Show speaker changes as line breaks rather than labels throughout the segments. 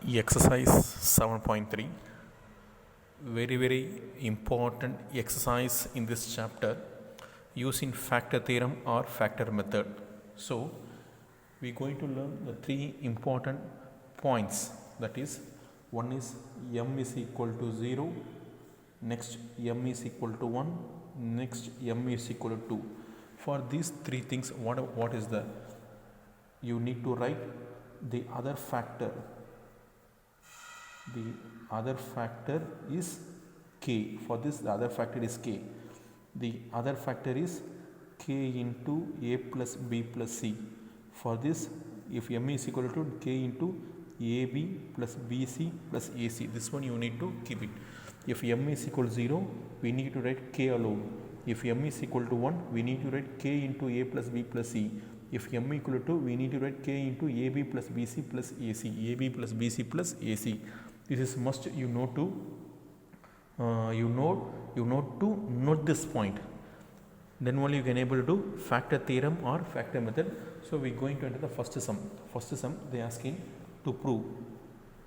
Exercise 7.3, very important exercise in this chapter using factor theorem or factor method. So we are going to learn the three important points, that is, one is m is equal to 0, next m is equal to 1, next m is equal to 2. For these three things, what is the, you need to write the other factor. The other factor is k. For this, the other factor is k. The other factor is k into a plus b plus c. For this, if m is equal to k into ab plus bc plus ac, this one you need to keep it. If m is equal to 0, we need to write k alone. If m is equal to 1, we need to write k into a plus b plus c. If m equal to 2, we need to write k into ab plus bc plus ac. ab plus bc plus ac. This is must you know to note this point. Then only you can able to do factor theorem or factor method. So we are going to enter the first sum. First sum they are asking to prove.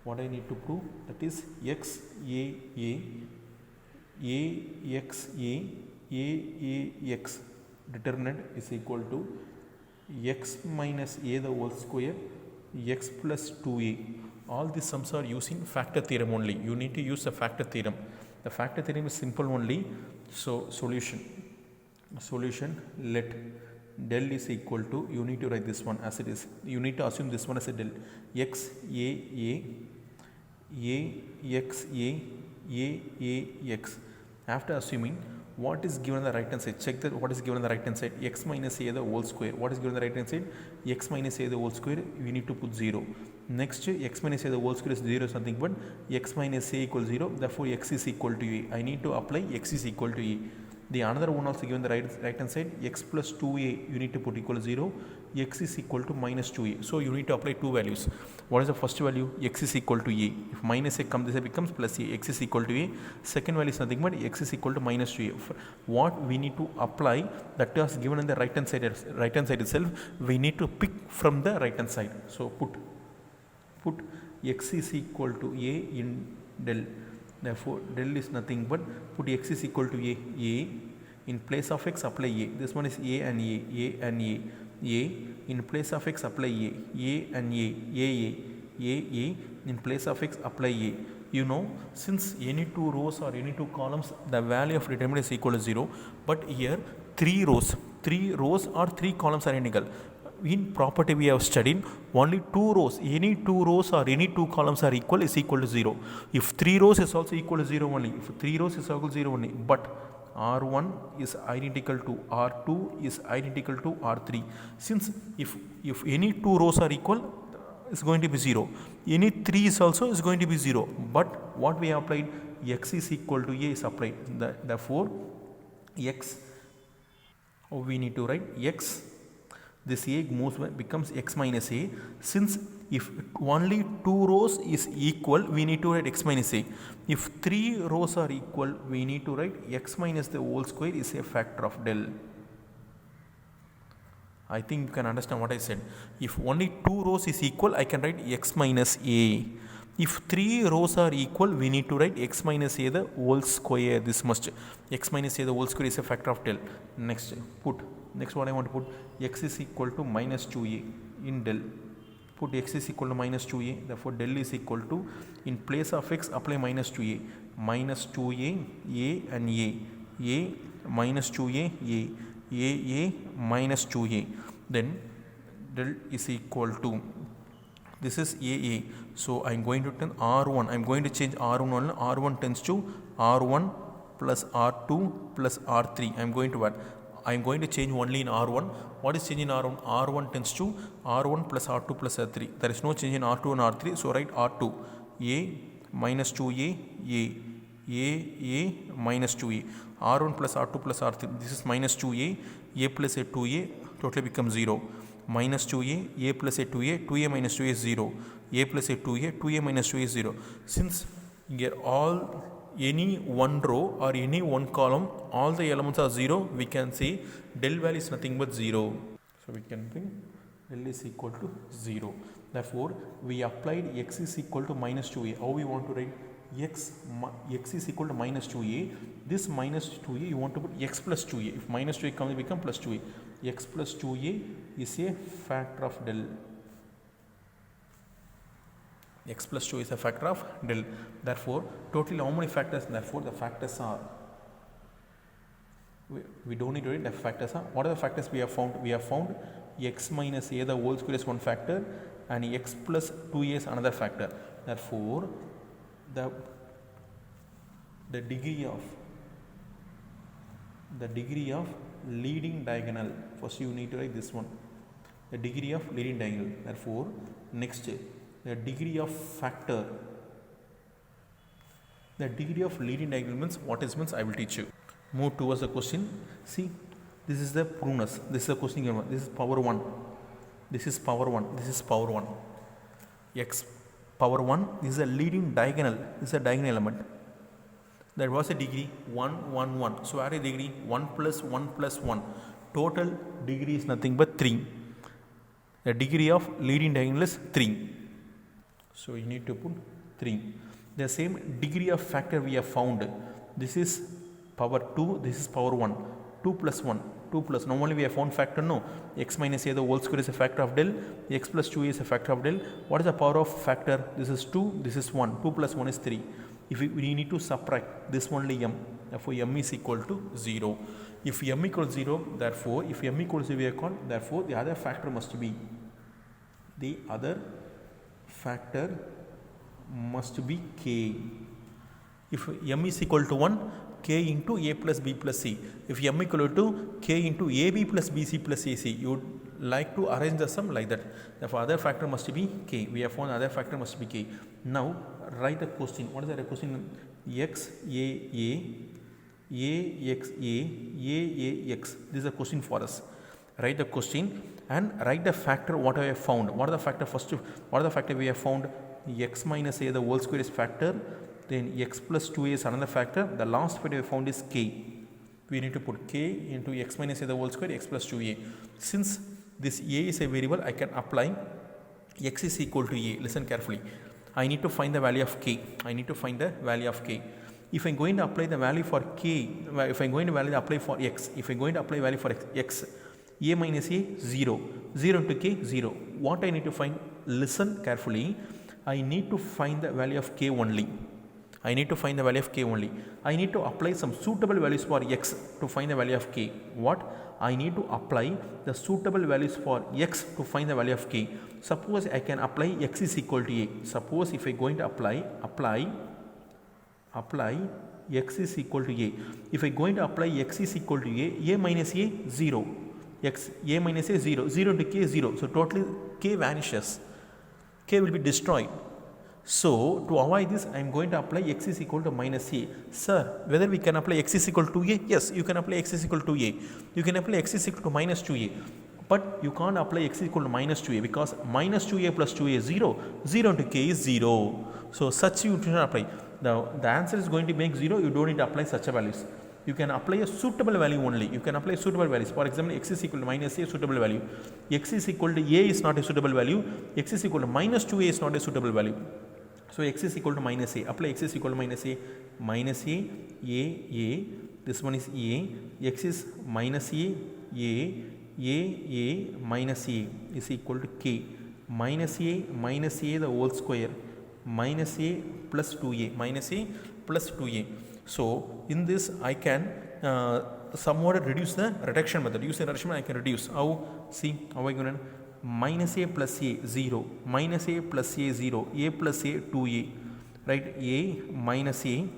What I need to prove, that is x a x a x determinant is equal to x minus a the whole square x plus 2a. All these sums are using factor theorem only. You need to use the factor theorem. The factor theorem is simple only. So solution let del is equal to, you need to write this one as it is. You need to assume this one as a del x a x x. After assuming, what is given on the right hand side, check that what is given on the right hand side, x minus a the whole square. What is given on the right hand side, x minus a the whole square, we need to put 0. Next, x minus a the whole square is 0 something, but x minus a equals 0, therefore x is equal to a. I need to apply x is equal to a. The another one also given the right hand side, x plus 2a, you need to put equal to 0, x is equal to minus 2a. So you need to apply two values. What is the first value? X is equal to a. If minus a comes, this becomes plus a. X is equal to a. Second value is nothing but x is equal to minus 2a. What we need to apply, that is given on the right hand side itself, we need to pick from the right hand side. So put x is equal to a in del. Therefore del is nothing but put x is equal to a. In place of x apply a. This one is a and a. In place of x apply a and a. In place of x apply a. You know, since any two rows or any two columns, the value of determinant is equal to 0, but here three rows or three columns are identical. In property we have studied, only two rows, any two rows or any two columns are equal is equal to 0. If three rows is also equal to 0 only. If three rows is equal to 0 only. But R1 is identical to R2 is identical to R3. Since if any two rows are equal, is going to be 0. Any 3 is also is going to be 0. But what we have applied, x is equal to a is applied. Therefore x, we need to write x, this a moves becomes x minus a. Since if only two rows is equal, we need to write x minus a. If three rows are equal, we need to write x minus the whole square is a factor of del. I think you can understand what I said. If only two rows is equal, I can write x minus a. If three rows are equal, we need to write x minus a the whole square. This must, x minus a the whole square is a factor of del. Next what I want to put, x is equal to minus 2a in del. Put x is equal to minus 2a, therefore del is equal to, in place of x apply minus 2a and a minus 2a a minus 2a. Then del is equal to, this is a. So I am going to turn R1, I am going to change R1 R1 tends to R1 plus R2 plus R3. I am going to change only in R1. What is change in R1? R1 tends to R1 plus R2 plus R3. There is no change in R2 and R3. So write R2. A minus 2A. A minus 2A. R1 plus R2 plus R3. This is minus 2A. A plus a 2A. Totally becomes 0. Minus 2A. A plus a 2A. 2A minus 2A is 0. A plus a 2A. 2A minus 2A is 0. Since here all any one row or any one column, all the elements are 0, we can say del value is nothing but 0. So we can bring del is equal to 0. Therefore, we applied x is equal to minus 2a. How we want to write x is equal to minus 2a. This minus 2a you want to put x plus 2a. If minus 2a comes, it become plus 2a. X plus 2a is a factor of del. X plus 2 is a factor of del. Therefore, totally how many factors? Therefore, the factors are, we don't need to write the factors are. What are the factors we have found? We have found x minus a the whole square is one factor and x plus 2a is another factor. Therefore, the degree of leading diagonal, first you need to write this one, the degree of leading diagonal. Therefore, next, the degree of factor, the degree of leading diagonal means what is means I will teach you. Move towards the question. See, this is the prunus, this is the question given, this is power 1, this is power 1, this is power 1, x power 1, this is a leading diagonal, this is a diagonal element. That was a degree 1, 1, 1. So add a degree 1 plus 1 plus 1. Total degree is nothing but 3. The degree of leading diagonal is 3. So you need to put 3. The same degree of factor we have found. This is power 2, this is power 1. 2 plus 1, 2 plus, normally we have found factor, no, x minus a the whole square is a factor of del, x plus 2a is a factor of del. What is the power of factor? This is 2, this is 1, 2 plus 1 is 3. If we need to subtract this only m, therefore m is equal to 0. If m equals 0, therefore, if m equals 0 we have called, therefore the other factor must be, the other factor must be k. If m is equal to 1, k into a plus b plus c. If m equal to k into ab plus bc plus ac, you would like to arrange the sum like that. Therefore, other factor must be k. We have found other factor must be k. Now, write the question. What is the question? X, a, x, a, x. This is a question for us. Write the question and write the factor what I have found. What are the factor first? What are the factor we have found? X minus a the whole square is factor. Then x plus 2a is another factor. The last factor we found is k. We need to put k into x minus a the whole square, x plus 2a. Since this a is a variable, I can apply x is equal to a. Listen carefully. I need to find the value of k. I need to find the value of k. If I am going to apply the value for k, if I am going to apply for x, if I am going to apply value for x, a minus a 0, 0 into k 0. What I need to find? Listen carefully. I need to find the value of k only. I need to find the value of k only. I need to apply some suitable values for x to find the value of k. What? I need to apply the suitable values for x to find the value of k. Suppose I can apply x is equal to a. Suppose if I going to apply x is equal to a. If I going to apply x is equal to a minus a 0. X, a minus a 0. 0 into k 0. So totally k vanishes. K will be destroyed. So, to avoid this, I am going to apply x is equal to minus a. Sir, whether we can apply x is equal to a? Yes, you can apply x is equal to a. You can apply x is equal to minus 2a. But you can't apply x is equal to minus 2a because minus 2a plus 2a is 0. 0 into k is 0. So, such you do not apply. The answer is going to make 0. You don't need to apply such a values. You can apply a suitable value only. You can apply suitable values. For example, x is equal to minus a suitable value. X is equal to a is not a suitable value. X is equal to minus 2a is not a suitable value. So, x is equal to minus a. Apply x is equal to minus a. Minus a. This one is a. X is minus a. Minus a is equal to k. Minus a the whole square. Minus a plus 2a. Minus a plus 2a. So, in this I can somewhat reduce the reduction method. Use the reduction method I can reduce. How? See, how I going to minus a plus a 0, minus a plus a 0, a plus a 2a, right? A minus a,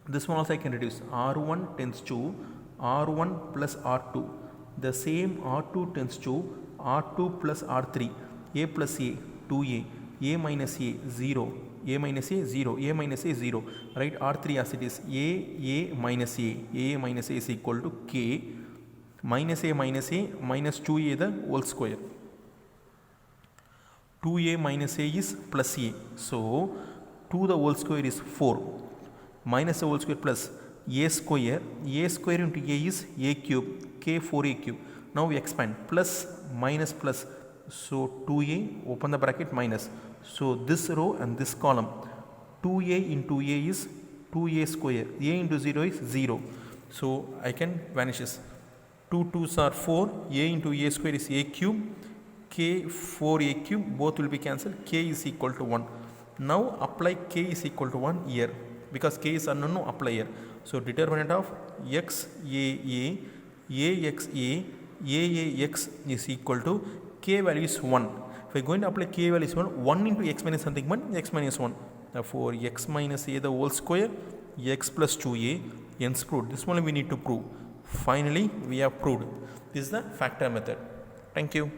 this one also I can reduce. R1 tends to R1 plus R2. The same R2 tends to R2 plus R3. A plus a 2a, a minus a 0, a minus a 0, a minus a 0, right? R3 as it is a minus a is equal to k minus a minus 2a the whole square. 2a minus a is plus a. So, 2 the whole square is 4 minus the whole square plus a square into a is a cube, k 4a cube. Now we expand plus minus plus So 2a, open the bracket, minus. So this row and this column, 2a into a is 2a square. A into 0 is 0. So I can vanishes. 2 2s are 4. A into a square is a cube. K 4a cube, both will be cancelled. K is equal to 1. Now apply k is equal to 1 here. Because k is unknown, no, apply here. So determinant of x a ax x is equal to k value is 1. If I are going to apply k value is 1 into x minus something 1, x minus 1. Therefore x minus a the whole square, x plus 2a, hence proved. This one we need to prove. Finally we have proved. This is the factor method. Thank you.